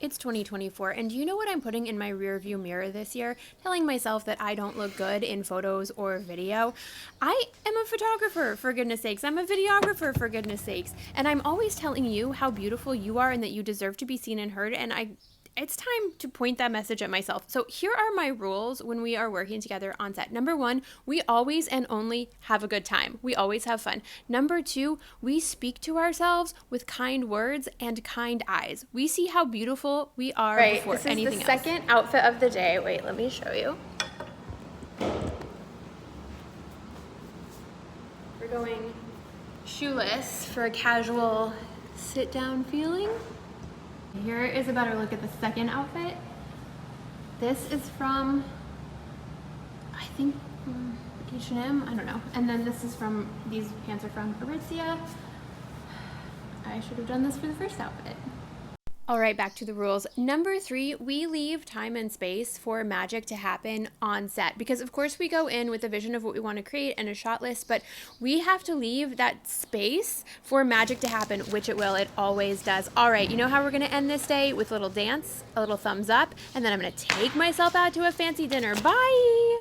It's 2024, and do you know what I'm putting in my rearview mirror this year? Telling myself that I don't look good in photos or video. I am a photographer, for goodness sakes. I'm a videographer, for goodness sakes. And I'm always telling you how beautiful you are and that you deserve to be seen and heard, and it's time to point that message at myself. So here are my rules when we are working together on set. Number 1, we always and only have a good time. We always have fun. Number 2, we speak to ourselves with kind words and kind eyes. We see how beautiful we are before anything else. This is the second outfit of the day. Wait, let me show you. We're going shoeless for a casual sit-down feeling. Here is a better look at the second outfit. This is from, I think, H&M, I don't know. And then this is from, these pants are from Aritzia. I should have done this for the first outfit. All right, back to the rules. Number 3, we leave time and space for magic to happen on set, because of course we go in with a vision of what we want to create and a shot list, but we have to leave that space for magic to happen, which it will. It always does. All right, you know how we're going to end this day? With a little dance, a little thumbs up, and then I'm going to take myself out to a fancy dinner. Bye!